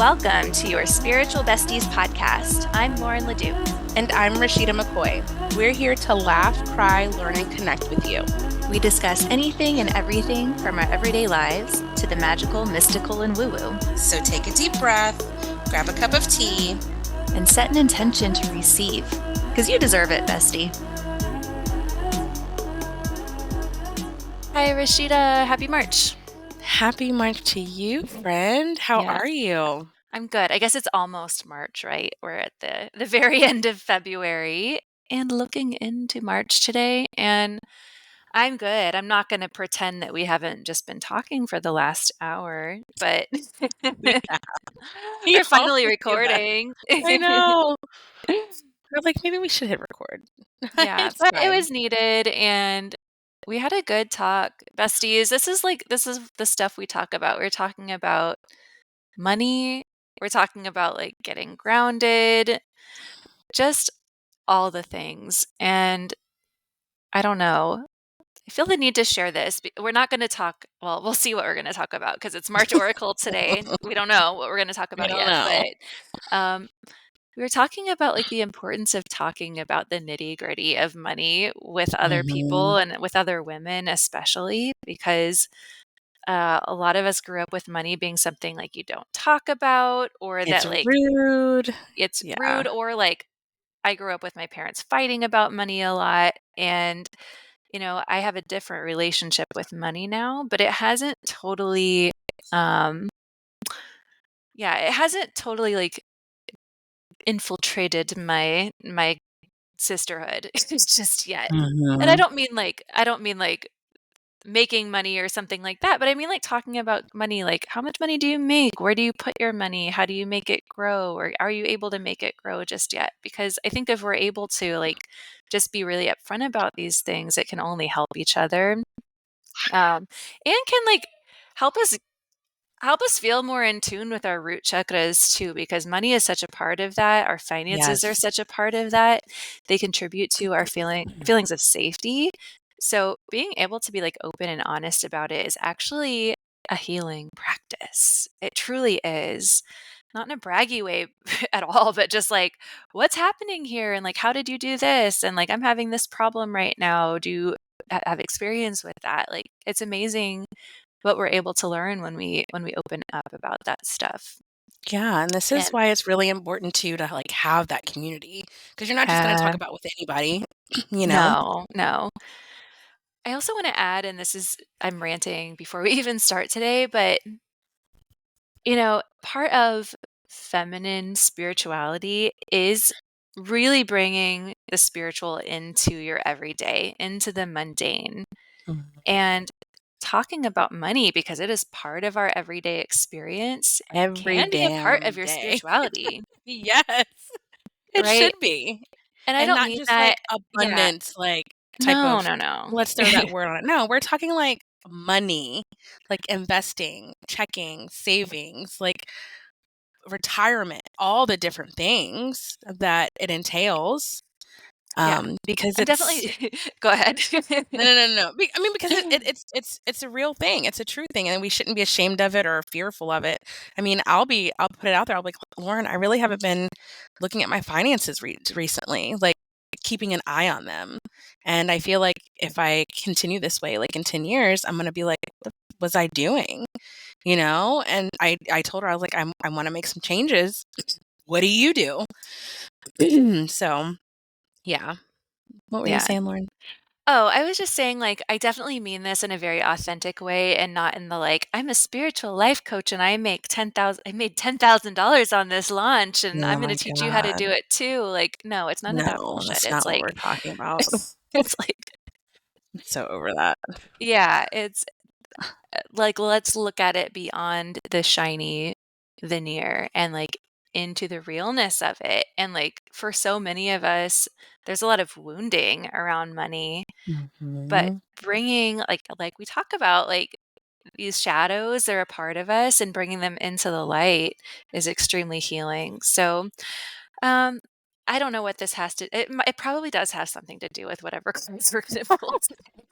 Welcome to Your Spiritual Besties Podcast. I'm Lauren Ledoux. And I'm Rashida McCoy. We're here to laugh, cry, learn, and connect with you. We discuss anything and everything from our everyday lives to the magical, mystical, and woo-woo. So take a deep breath, grab a cup of tea, and set an intention to receive, because you deserve it, bestie. Hi, Rashida. Happy March. Happy March to you, friend. How are you? I'm good. I guess it's almost March, right? We're at the very end of February and looking into March today. And I'm good. I'm not going to pretend that we haven't just been talking for the last hour, but we're finally recording. I know. We're like, maybe we should hit record. Yeah, but it was needed, and we had a good talk, besties. This is the stuff we talk about. We're talking about money. We're talking about like getting grounded, just all the things. And I don't know. I feel the need to share this. We're not going to talk. Well, we'll see what we're going to talk about because it's March Oracle today. We don't know what we're going to talk about yet. But we were talking about like the importance of talking about the nitty gritty of money with other people and with other women, especially because a lot of us grew up with money being something like you don't talk about, or that like rude. It's rude, or like I grew up with my parents fighting about money a lot, and you know, I have a different relationship with money now, but it hasn't totally, it hasn't totally like infiltrated my sisterhood just yet. And I don't mean like making money or something like that, but I mean like talking about money, like how much money do you make? Where do you put your money? How do you make it grow? Or are you able to make it grow just yet? Because I think if we're able to like just be really upfront about these things, it can only help each other. And can like help us feel more in tune with our root chakras too, because money is such a part of that. Our finances are such a part of that. They contribute to our feelings of safety. So being able to be like open and honest about it is actually a healing practice. It truly is. Not in a braggy way at all, but just like, what's happening here? And like, how did you do this? And like, I'm having this problem right now. Do you have experience with that? Like, it's amazing what we're able to learn when we open up about that stuff. Yeah, and this is why it's really important to like have that community, because you're not just going to talk about with anybody, you know. No. I also want to add, and I'm ranting before we even start today, but you know, part of feminine spirituality is really bringing the spiritual into your everyday, into the mundane. And talking about money, because it is part of our everyday experience, can be a part of your spirituality. Yes, it should be. And I don't not mean just that like abundance, like type of. No. Let's throw that word on it. No, we're talking like money, like investing, checking, savings, like retirement, all the different things that it entails. Because it's definitely go ahead. No. I mean, because it's a real thing. It's a true thing, and we shouldn't be ashamed of it or fearful of it. I mean, I'll put it out there. I'll be like, Lauren, I really haven't been looking at my finances recently, like keeping an eye on them. And I feel like if I continue this way, like in 10 years, I'm going to be like, what was I doing? You know? And I told her, I was like, I want to make some changes. What do you do? So yeah. What were you saying, Lauren? Oh, I was just saying, like, I definitely mean this in a very authentic way and not in the like, I'm a spiritual life coach and I made $10,000 on this launch and I'm going to teach you how to do it too. Like, no, it's none of that bullshit. That's it's not like, what we're talking about. It's like, I'm so over that. Yeah, it's like, let's look at it beyond the shiny veneer and like into the realness of it. And like for so many of us, there's a lot of wounding around money, but bringing like we talk about, like these shadows, they're a part of us, and bringing them into the light is extremely healing. So, I don't know what this has to. It probably does have something to do with whatever cards we're going to pull.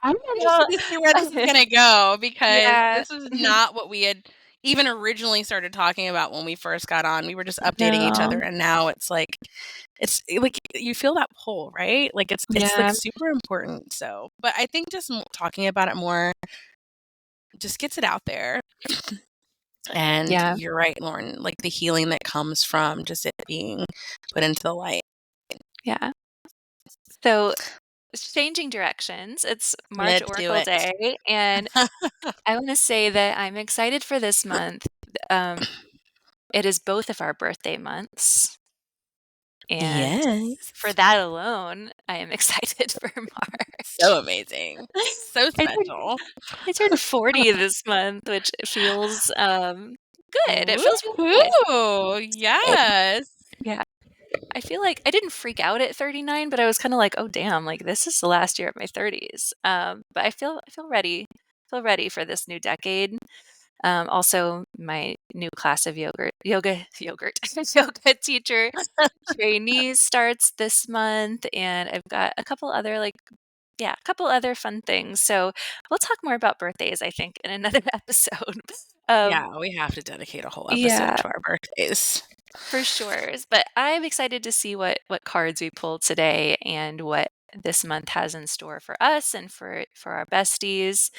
I'm interested to see where this is going to go, because this is not what we had even originally started talking about when we first got on. We were just updating each No. other, and now it's like you feel that pull, right? Like it's like Yeah. super important. So, but I think just talking about it more just gets it out there. And Yeah. you're right, Lauren, like the healing that comes from just it being put into the light. Yeah. So, changing directions. It's March Let's do Oracle it. Day, and I want to say that I'm excited for this month. Um, it is both of our birthday months, and Yes. for that alone, I am excited for March. So amazing. So I turned special. I turned 40 this month, which feels good. It feels really good. Woohoo! It, Yes. yeah. I feel like I didn't freak out at 39, but I was kind of like, "Oh damn, like this is the last year of my 30s." But I feel ready. Feel ready for this new decade. Also, my new class of yogurt yoga teacher trainee starts this month, and I've got a couple other a couple other fun things. So we'll talk more about birthdays, I think, in another episode. Um, Yeah, we have to dedicate a whole episode yeah, to our birthdays. for sure. But I'm excited to see what cards we pulled today and what this month has in store for us and for our besties.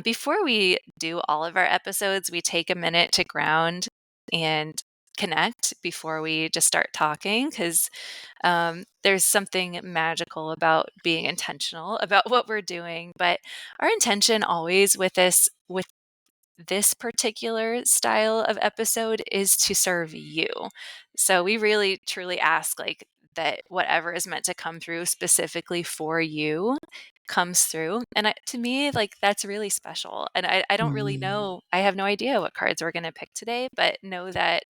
Before we do all of our episodes, we take a minute to ground and connect before we just start talking because there's something magical about being intentional about what we're doing. But our intention always with this particular style of episode is to serve you. So we really truly ask that whatever is meant to come through specifically for you comes through. And to me, that's really special. And I don't really Mm. know, I have no idea what cards we're going to pick today, but know that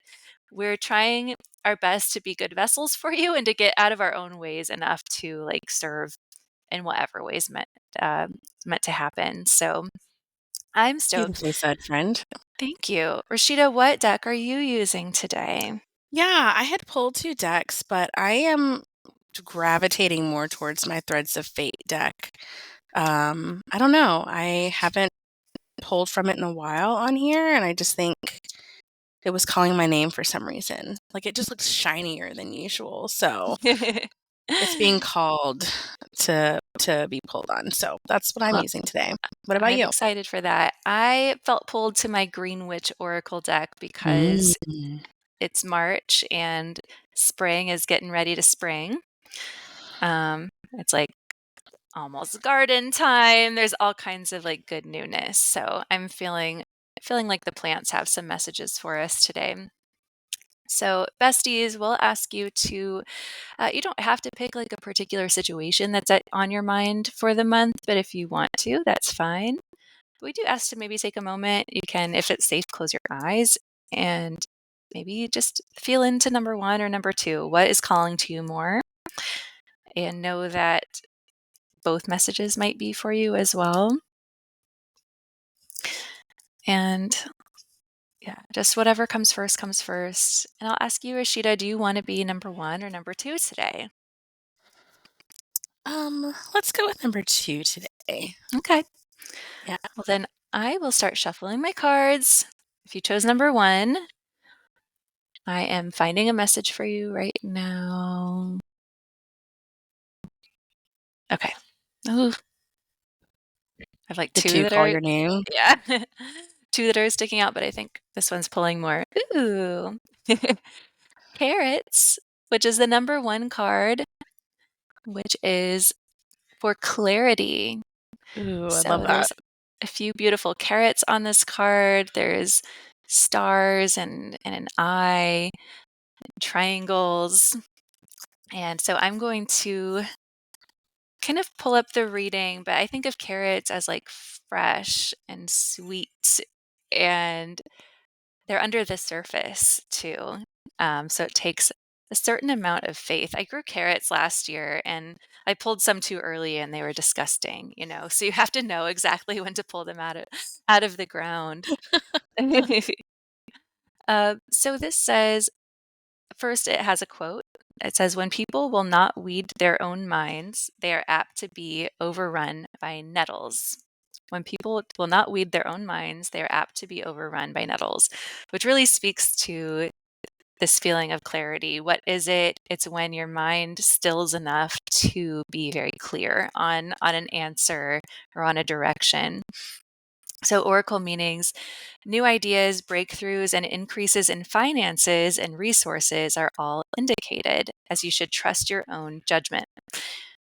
we're trying our best to be good vessels for you and to get out of our own ways enough to serve in whatever ways meant to happen. So I'm stoked. Beautifully said, friend. Thank you. Rashida, what deck are you using today? Yeah, I had pulled 2 decks, but I am gravitating more towards my Threads of Fate deck. I don't know. I haven't pulled from it in a while on here, and I just think it was calling my name for some reason. Like, it just looks shinier than usual, so it's being called to be pulled on. So that's what I'm Well, using today. What about I'm you? excited for that. I felt pulled to my Green Witch Oracle deck because Mm. it's March and spring is getting ready to spring. It's almost garden time. There's all kinds of good newness. So I'm feeling like the plants have some messages for us today. So, besties, we'll ask you to, you don't have to pick a particular situation that's on your mind for the month, but if you want to, that's fine. We do ask to maybe take a moment. You can, if it's safe, close your eyes and maybe just feel into number one or number two. What is calling to you more? And know that both messages might be for you as well. And yeah, just whatever comes first comes first. And I'll ask you, Rashida, do you want to be number one or number two today? Let's go with number 2 today. Okay. Yeah. Well, then I will start shuffling my cards. If you chose number one, I am finding a message for you right now. Okay. Ooh, I have The two 2 that call are, your name. yeah, two that are sticking out, but I think this one's pulling more. Ooh. Carrots, which is the number one card, which is for clarity. Ooh, I love So that. there's a few beautiful carrots on this card. There's stars and an eye, triangles. And so I'm going to kind of pull up the reading, but I think of carrots as fresh and sweet, and they're under the surface too. So it takes a certain amount of faith. I grew carrots last year and I pulled some too early and they were disgusting, so you have to know exactly when to pull them out of the ground. So this says, first, it has a quote. It says, "When people will not weed their own minds, they are apt to be overrun by nettles. When people will not weed their own minds, they are apt to be overrun by nettles, which really speaks to this feeling of clarity. What is it? It's when your mind stills enough to be very clear on an answer or on a direction. So oracle meanings, new ideas, breakthroughs, and increases in finances and resources are all indicated, as you should trust your own judgment.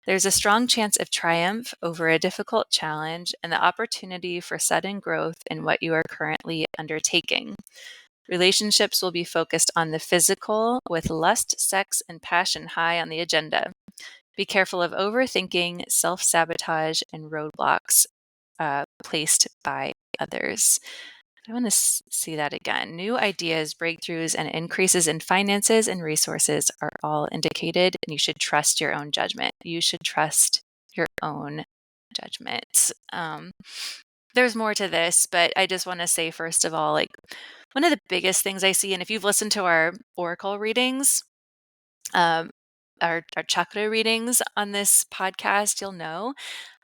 There's a strong chance of triumph over a difficult challenge and the opportunity for sudden growth in what you are currently undertaking. Relationships will be focused on the physical, with lust, sex, and passion high on the agenda. Be careful of overthinking, self-sabotage, and roadblocks placed by others. I want to see that again. New ideas, breakthroughs, and increases in finances and resources are all indicated, and you should trust your own judgment. You should trust your own judgment. There's more to this, but I just want to say, first of all, like, one of the biggest things I see, and if you've listened to our oracle readings, our chakra readings on this podcast, you'll know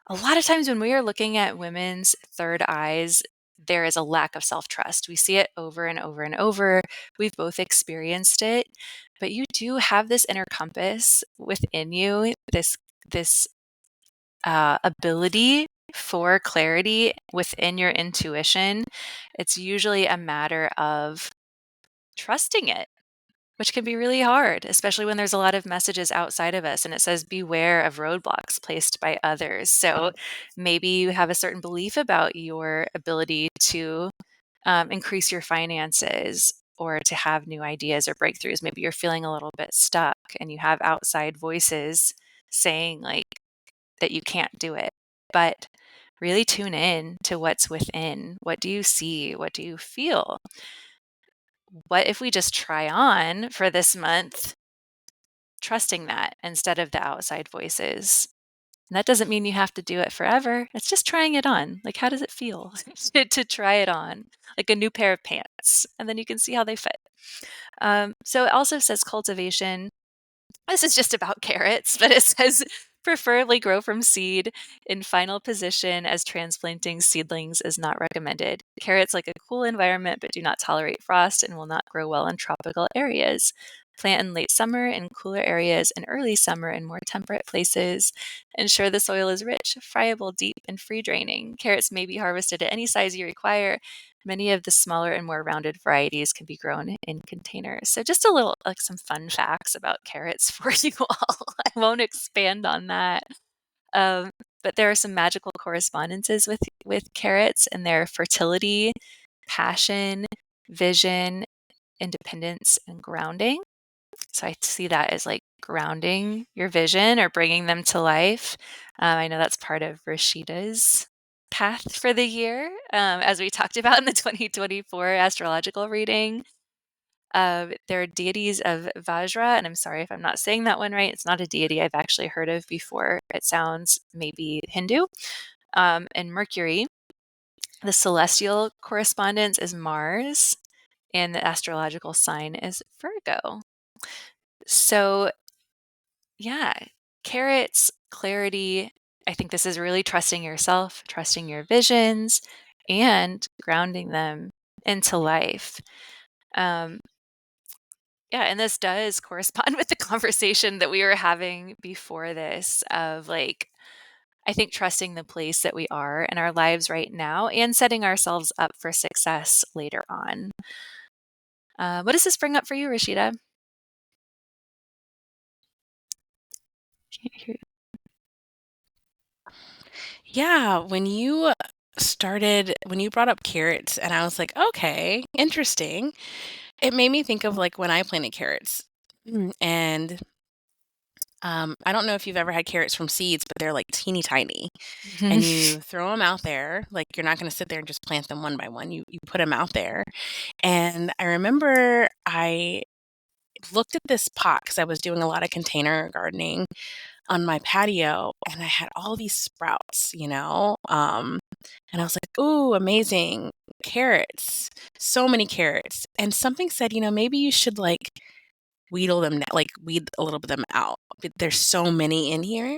a lot of times when we are looking at women's third eyes, there is a lack of self-trust. We see it over and over and over. We've both experienced it, but you do have this inner compass within you, this ability for clarity within your intuition. It's usually a matter of trusting it, which can be really hard, especially when there's a lot of messages outside of us and it says beware of roadblocks placed by others. So maybe you have a certain belief about your ability to increase your finances or to have new ideas or breakthroughs. Maybe you're feeling a little bit stuck and you have outside voices saying like that you can't do it. But really tune in to what's within. What do you see? What do you feel? What if we just try on for this month, trusting that instead of the outside voices? And that doesn't mean you have to do it forever. It's just trying it on. Like, how does it feel to try it on? Like a new pair of pants, and then you can see how they fit. So it also says cultivation. This is just about carrots, but it says preferably grow from seed in final position, as transplanting seedlings is not recommended. Carrots like a cool environment but do not tolerate frost and will not grow well in tropical areas. Plant in late summer in cooler areas and early summer in more temperate places. Ensure the soil is rich, friable, deep, and free draining. Carrots may be harvested at any size you require. Many of the smaller and more rounded varieties can be grown in containers. So just a little, like, some fun facts about carrots for you all. I won't expand on that. But there are some magical correspondences with carrots and their fertility, passion, vision, independence, and grounding. So I see that as like grounding your vision or bringing them to life. I know that's part of Rashida's path for the year, as we talked about in the 2024 astrological reading. There are deities of Vajra, and I'm sorry if I'm not saying that one right. It's not a deity I've actually heard of before. It sounds maybe Hindu. And Mercury, the celestial correspondence is Mars, and the astrological sign is Virgo. So yeah, carrots, clarity. I think this is really trusting yourself, trusting your visions, and grounding them into life. Yeah, and this does correspond with the conversation that we were having before this of like, I think trusting the place that we are in our lives right now and setting ourselves up for success later on. What does this bring up for you, Rashida? Can't hear you. Yeah, when you brought up carrots, and I was like, okay, interesting. It made me think of like when I planted carrots. And I don't know if you've ever had carrots from seeds, but they're like teeny tiny. And you throw them out there. Like, you're not going to sit there and just plant them one by one. You put them out there. And I remember I looked at this pot because I was doing a lot of container gardening on my patio, and I had all these sprouts, and I was like, "Ooh, amazing carrots! So many carrots!" And something said, maybe you should like weed a little bit of them out. There's so many in here,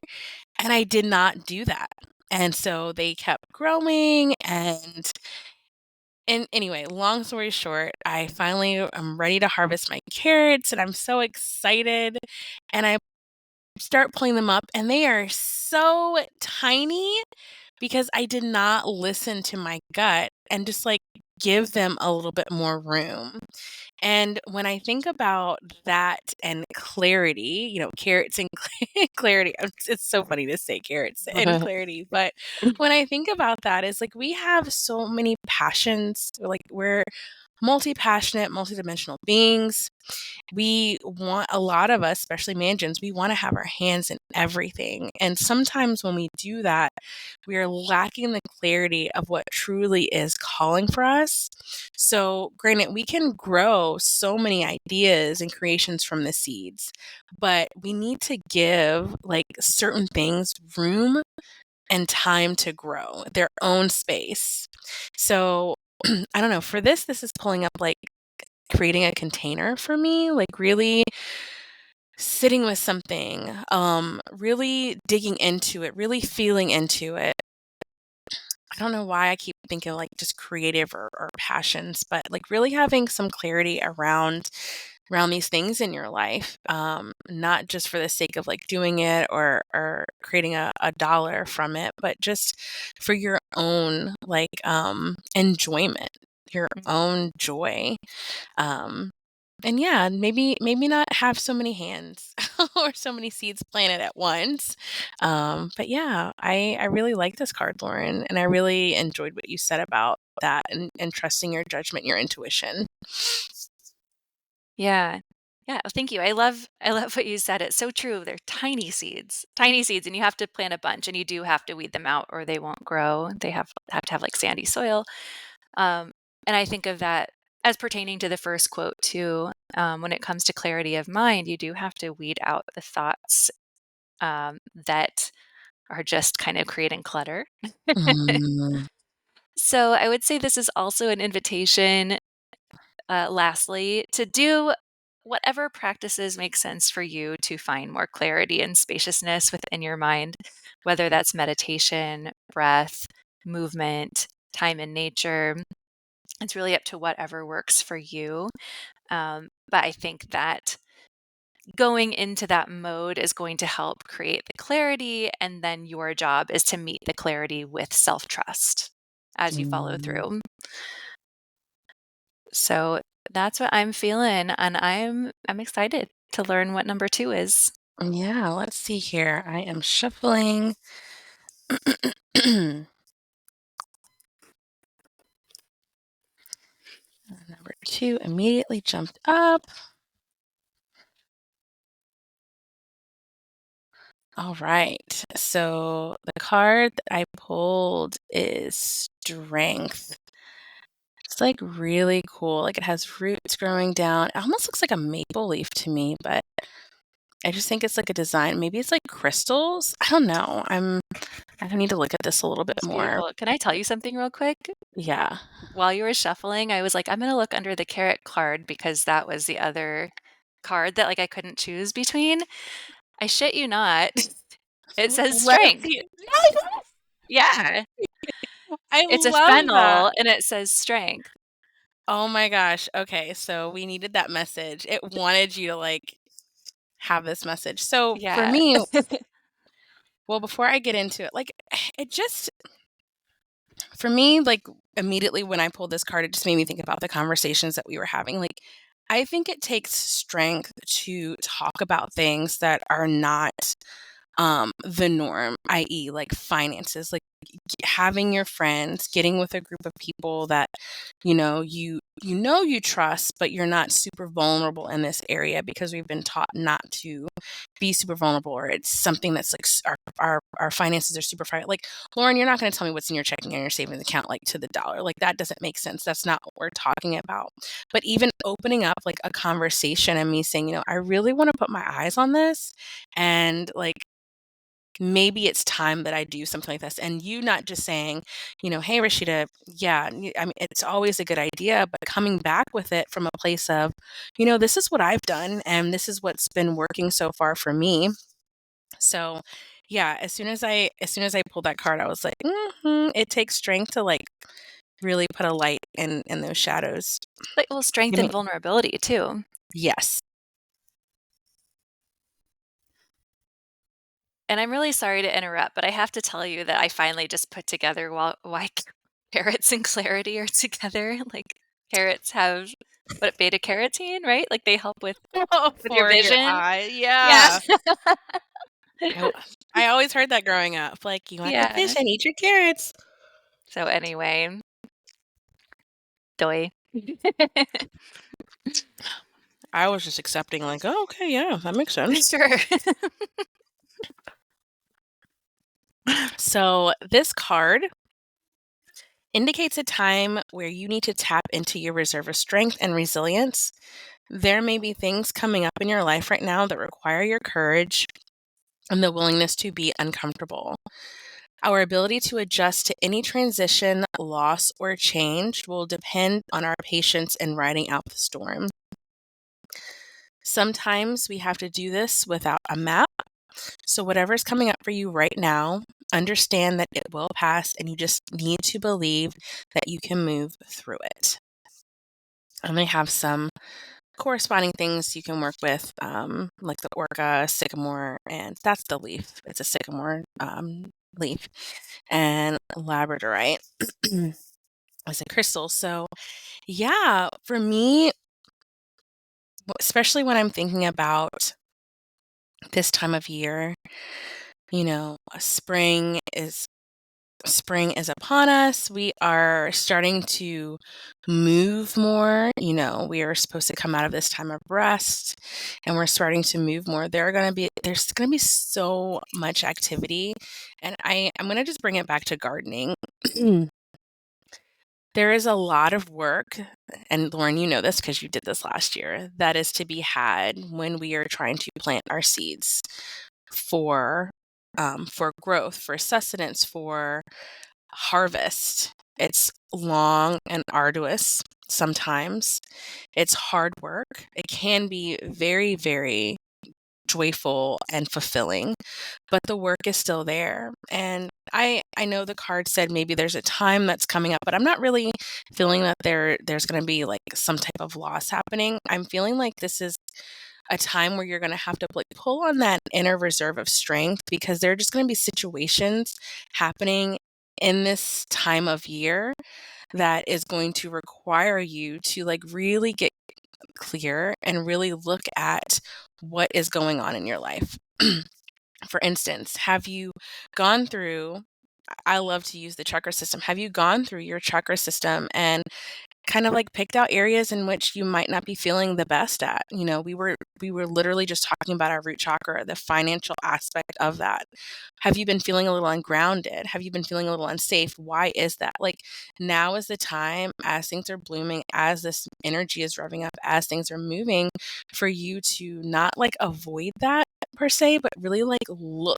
and I did not do that. And so they kept growing and anyway, long story short, I finally am ready to harvest my carrots and I'm so excited. And I start pulling them up and they are so tiny because I did not listen to my gut and just like give them a little bit more room. And when I think about that and clarity, carrots and clarity, it's so funny to say carrots and clarity, but when I think about that, is like we have so many passions, like we're multi-passionate, multi-dimensional beings. We want, a lot of us, especially mansions, we want to have our hands in everything. And sometimes when we do that, we are lacking the clarity of what truly is calling for us. So, granted, we can grow so many ideas and creations from the seeds, but we need to give like certain things room and time to grow their own space. So, I don't know, for this is pulling up like creating a container for me, like really sitting with something, really digging into it, really feeling into it. I don't know why I keep thinking like just creative or passions, but like really having some clarity around these things in your life, not just for the sake of like doing it or creating a dollar from it, but just for your own like enjoyment, your own joy. Um, and yeah, maybe not have so many hands or so many seeds planted at once. But yeah, I really like this card, Lauren, and I really enjoyed what you said about that and trusting your judgment, your intuition. Yeah. Yeah, thank you. I love what you said. It's so true. They're tiny seeds. Tiny seeds, and you have to plant a bunch and you do have to weed them out or they won't grow. They have to have like sandy soil. Um, and I think of that as pertaining to the first quote too. When it comes to clarity of mind, you do have to weed out the thoughts that are just kind of creating clutter. Mm, So I would say this is also an invitation, lastly, to do whatever practices make sense for you to find more clarity and spaciousness within your mind, whether that's meditation, breath, movement, time in nature. It's really up to whatever works for you. But I think that going into that mode is going to help create the clarity. And then your job is to meet the clarity with self trust as you follow mm. through. So that's what I'm feeling. And I'm excited to learn what number two is. Yeah, let's see here. I am shuffling. Number two immediately jumped up. All right. So the card that I pulled is Strength. It's like really cool. Like it has roots growing down. It almost looks like a maple leaf to me, but I just think it's like a design. Maybe it's like crystals. I don't know. I need to look at this a little bit It's more. beautiful. Can I tell you something real quick? Yeah. While you were shuffling, I was like, I'm going to look under the carrot card because that was the other card that like I couldn't choose between. I shit you not. It says Let's strength. see. Yeah. I It's a love that. fennel and it says strength. Oh my gosh. Okay, so we needed that message. It wanted you to like have this message. So for Yeah. me, well, before I get into it, like it just for me, like immediately when I pulled this card, it just made me think about the conversations that we were having. Like I think it takes strength to talk about things that are not the norm, i.e. like finances, like having your friends, getting with a group of people that you trust, but you're not super vulnerable in this area because we've been taught not to be super vulnerable, or it's something that's like our finances are super private. Like Lauren, you're not going to tell me what's in your checking and your savings account like to the dollar. Like that doesn't make sense. That's not what we're talking about. But even opening up like a conversation and me saying, I really want to put my eyes on this, and like maybe it's time that I do something like this. And you not just saying, hey, Rashida, yeah, I mean, it's always a good idea, but coming back with it from a place of, this is what I've done and this is what's been working so far for me. So Yeah, as soon as I pulled that card, I was like, it takes strength to like really put a light in those shadows. Like, well, strength Give me and vulnerability too. yes. And I'm really sorry to interrupt, but I have to tell you that I finally just put together why carrots and clarity are together. Like, carrots have what, beta carotene, right? Like, they help with your For your vision. eye. Yeah. Yeah. I I always heard that growing up. Like, you want the Yeah. vision, eat your carrots. So anyway, doy. I was just accepting like, oh, okay, yeah, that makes sense. Sure. So this card indicates a time where you need to tap into your reserve of strength and resilience. There may be things coming up in your life right now that require your courage and the willingness to be uncomfortable. Our ability to adjust to any transition, loss, or change will depend on our patience in riding out the storm. Sometimes we have to do this without a map. So, whatever's coming up for you right now, understand that it will pass and you just need to believe that you can move through it. And they have some corresponding things you can work with, like the orca, sycamore, and that's the leaf. It's a sycamore leaf, and labradorite as a crystal. So, yeah, for me, especially when I'm thinking about this time of year, spring is upon us. We are starting to move more. We are supposed to come out of this time of rest and we're starting to move more. There's going to be so much activity. And I'm going to just bring it back to gardening. There is a lot of work, and Lauren, you know this because you did this last year, that is to be had when we are trying to plant our seeds for for growth, for sustenance, for harvest. It's long and arduous sometimes. It's hard work. It can be very, very joyful and fulfilling, but the work is still there. And I know the card said maybe there's a time that's coming up, but I'm not really feeling that there's going to be like some type of loss happening. I'm feeling like this is a time where you're going to have to like pull on that inner reserve of strength because there are just going to be situations happening in this time of year that is going to require you to like really get clear and really look at what is going on in your life. For instance, have you gone through I love to use the chakra system. Have you gone through your chakra system and kind of like picked out areas in which you might not be feeling the best at? We were literally just talking about our root chakra, the financial aspect of that. Have you been feeling a little ungrounded? Have you been feeling a little unsafe? Why is that? Like, now is the time, as things are blooming, as this energy is revving up, as things are moving, for you to not like avoid that per se, but really like look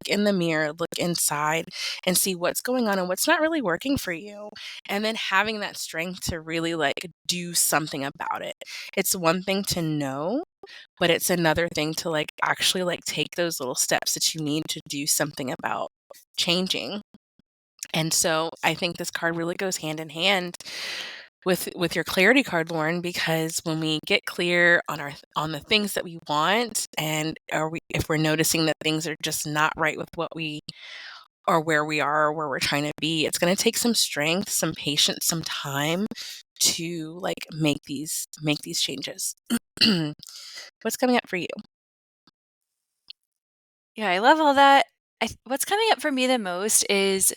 in the mirror, look inside and see what's going on and what's not really working for you. And then having that strength to really like do something about it. It's one thing to know, but it's another thing to like actually like take those little steps that you need to do something about changing. And so I think this card really goes hand in hand with your clarity card, Lauren, because when we get clear on the things that we want, and if we're noticing that things are just not right with what we or where we are or where we're trying to be, it's going to take some strength, some patience, some time to like make these changes. What's coming up for you? Yeah, I love all that. What's coming up for me the most is,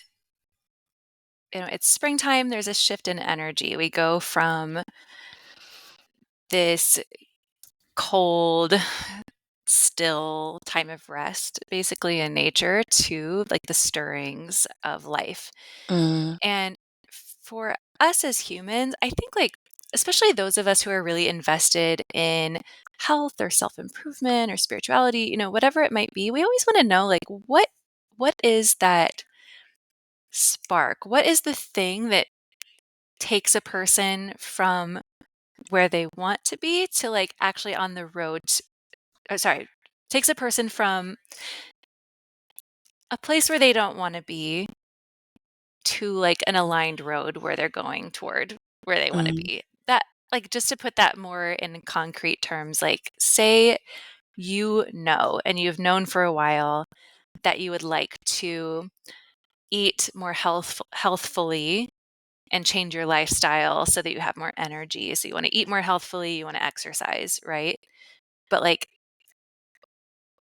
it's springtime. There's a shift in energy. We go from this cold, still time of rest, basically in nature, to like the stirrings of life. Mm, And for us as humans, I think like, especially those of us who are really invested in health or self-improvement or spirituality, whatever it might be, we always want to know like what is that spark? What is the thing that takes a person from where they want to be to like actually on the road, takes a person from a place where they don't want to be, to like an aligned road where they're going toward where they want to Mm. be. That, like, just to put that more in concrete terms, like, say you know, and you've known for a while that you would like to eat more healthfully and change your lifestyle so that you have more energy. So you want to eat more healthfully, you want to exercise, right? But like,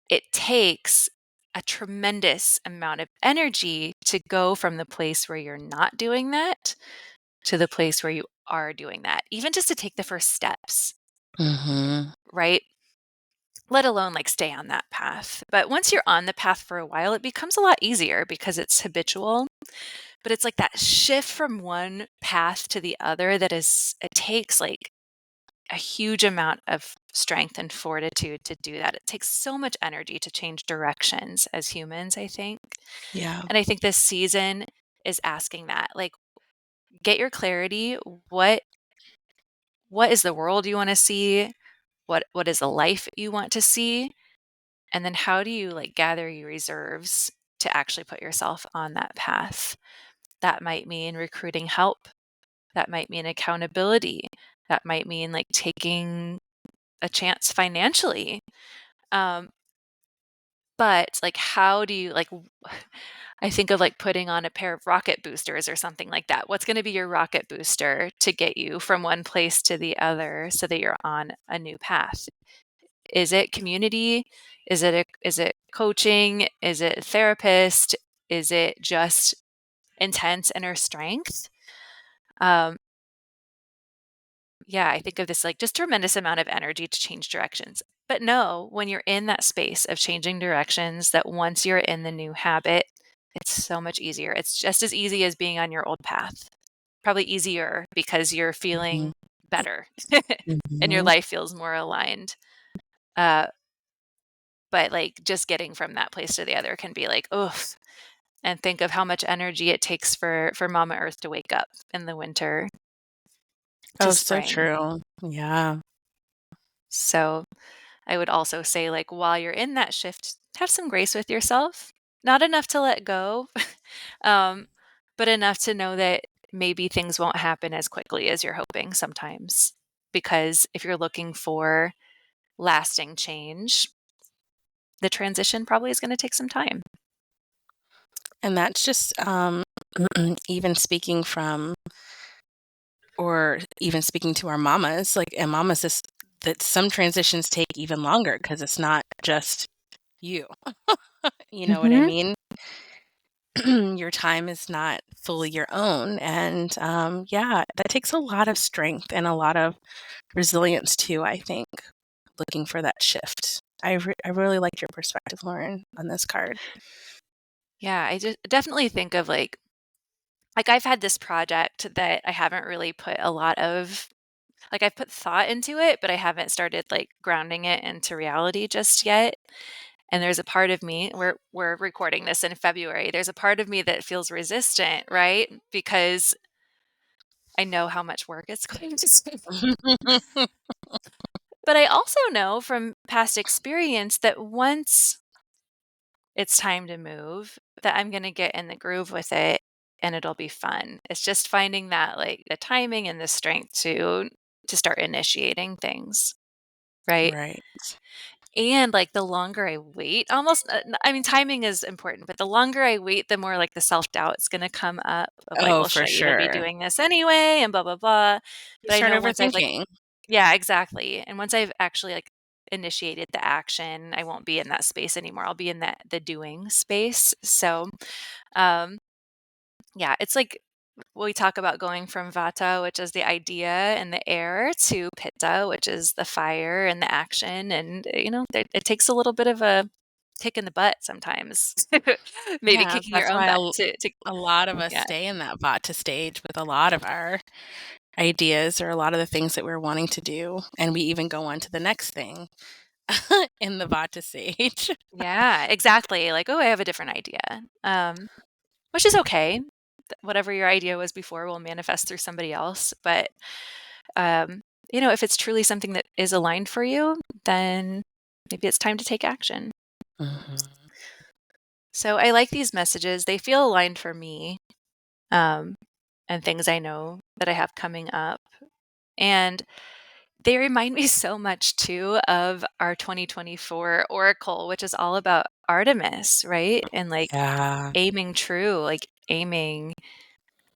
it takes a tremendous amount of energy to go from the place where you're not doing that to the place where you are doing that, even just to take the first steps, Mm-hmm. right? Let alone like stay on that path. But once you're on the path for a while, it becomes a lot easier because it's habitual. But it's like that shift from one path to the other that is, it takes like a huge amount of strength and fortitude to do that. It takes so much energy to change directions as humans, I think. Yeah. And I think this season is asking that. Like, get your clarity. What is the world you want to see? What is the life you want to see? And then how do you like gather your reserves to actually put yourself on that path? That might mean recruiting help. That might mean accountability. That might mean like taking a chance financially. Um, but like, how do you like, I think of like putting on a pair of rocket boosters or something like that. What's going to be your rocket booster to get you from one place to the other so that you're on a new path? Is it community? Is it coaching? Is it therapist? Is it just intense inner strength? Um, yeah, I think of this like just tremendous amount of energy to change directions. But no, when you're in that space of changing directions, that once you're in the new habit, it's so much easier. It's just as easy as being on your old path. Probably easier because you're Mm-hmm. feeling better and your Mm-hmm. life feels more aligned. Uh, but like just getting from that place to the other can be like, oof. And think of how much energy it takes for Mama Earth to wake up in the winter to Oh, so spring. true. Yeah. So I would also say, like, while you're in that shift, have some grace with yourself. Not enough to let go, um, but enough to know that maybe things won't happen as quickly as you're hoping sometimes. Because if you're looking for lasting change, the transition probably is going to take some time. And that's just even speaking from, or even speaking to our mamas, like, and mamas, is that some transitions take even longer because it's not just you. You know what I Mm-hmm. mean? Your time is not fully your own. And yeah, that takes a lot of strength and a lot of resilience too, I think, looking for that shift. I really liked your perspective, Lauren, on this card. Yeah, I just definitely think of like I've had this project that I haven't really put a lot of like I've put thought into it, but I haven't started like grounding it into reality just yet. And there's a part of me, we're recording this in February. There's a part of me that feels resistant, right? Because I know how much work it's going to take. But I also know from past experience that once it's time to move, that I'm going to get in the groove with it and it'll be fun. It's just finding that like the timing and the strength to start initiating things, right? Right. And like the longer I wait, almost I mean timing is important, but the longer I wait, the more like the self-doubt is going to come up of like, Oh, well, for should I even be sure. doing this anyway and blah blah blah. You But I start know once I've like overthinking. yeah, exactly. And once I've actually like initiated the action, I won't be in that space anymore. I'll be in that the doing space. So, um yeah, it's like we talk about going from vata, which is the idea and the air, to pitta, which is the fire and the action. And, it takes a little bit of a kick in the butt sometimes, maybe Yeah, kicking your that's own why butt to a lot of us yeah. stay in that vata stage with a lot of our ideas or a lot of the things that we're wanting to do. And we even go on to the next thing in the vata stage. Yeah, exactly. Like, oh, I have a different idea, which is okay. Whatever your idea was before will manifest through somebody else. But, if it's truly something that is aligned for you, then maybe it's time to take action. Mhm. So I like these messages. They feel aligned for me, and things I know that I have coming up. And they remind me so much too of our 2024 Oracle, which is all about Artemis, right? And like Yeah. aiming true, like aiming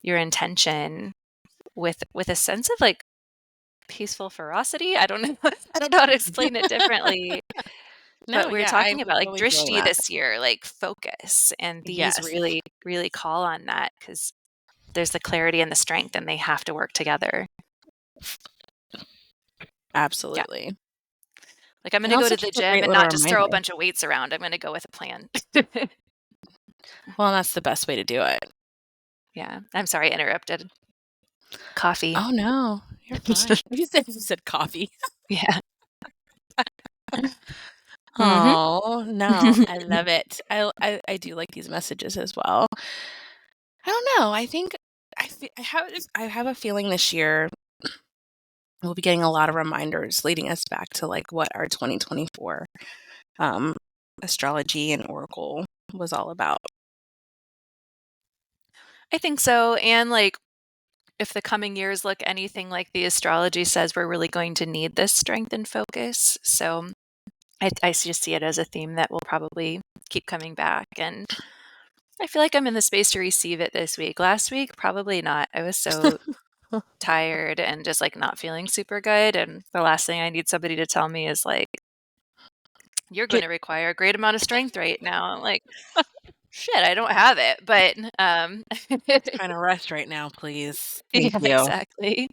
your intention with a sense of like peaceful ferocity. I don't know. I don't know how to explain it differently. No, But we're yeah, I'm talking about like totally feeling drishti that. this year, like focus. And these Yes, really, really call on that because there's the clarity and the strength, and they have to work together. Yeah. absolutely. Like I'm going And to go also to the just a gym great and little not just throw a reminder. bunch of weights around. I'm going to go with a plan. Well, that's the best way to do it. Yeah. I'm sorry I interrupted. Coffee. Oh, no, you're fine. You said coffee. Yeah. Mhm. Oh, no, I love it. I do like these messages as well. I don't know. I think I have a feeling this year we'll be getting a lot of reminders leading us back to like what our 2024 um, astrology and oracle was all about. I think so. And like, if the coming years look anything like the astrology says, we're really going to need this strength and focus. So I just see it as a theme that will probably keep coming back. And I feel like I'm in the space to receive it this week. Last week, probably not. I was so tired and just like not feeling super good. And the last thing I need somebody to tell me is like, you're going Get to require a great amount of strength right now. I'm like, shit, I don't have it. But Trying to rest right now, please. Thank yeah, you. exactly.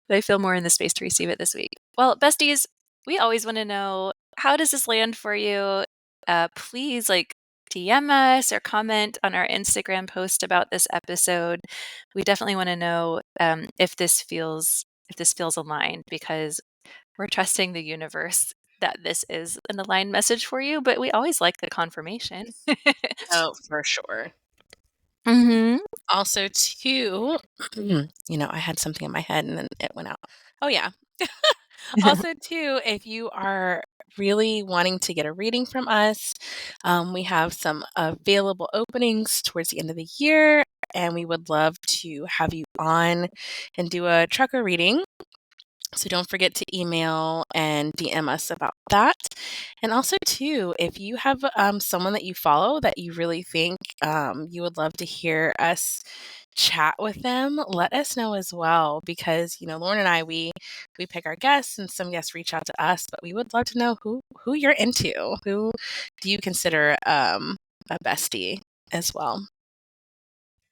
But I feel more in the space to receive it this week. Well, besties, we always want to know, how does this land for you? Please like DM us or comment on our Instagram post about this episode. We definitely want to know if this feels aligned, because we're trusting the universe that this is an aligned message for you, but we always like the confirmation. Oh, for sure. Mm-hmm. Also, too, I had something in my head and then it went out. Oh, yeah. Also, too, if you are really wanting to get a reading from us, we have some available openings towards the end of the year, and we would love to have you on and do a trucker reading. So don't forget to email and DM us about that. And also, too, if you have someone that you follow that you really think you would love to hear us chat with them, let us know as well. Because Lauren and I, we pick our guests, and some guests reach out to us, but we would love to know who you're into. Who do you consider a bestie as well?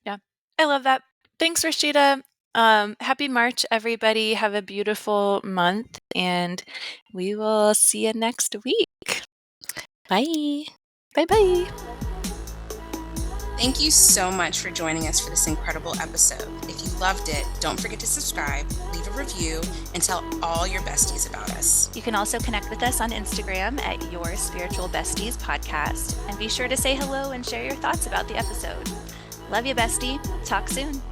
Yeah, I love that. Thanks, Rashida. Happy March, everybody. Have a beautiful month, and we will see you next week. Bye. Bye bye. Thank you so much for joining us for this incredible episode. If you loved it, don't forget to subscribe, leave a review, and tell all your besties about us. You can also connect with us on Instagram at Your Spiritual Besties Podcast, and be sure to say hello and share your thoughts about the episode. Love you, bestie. Talk soon.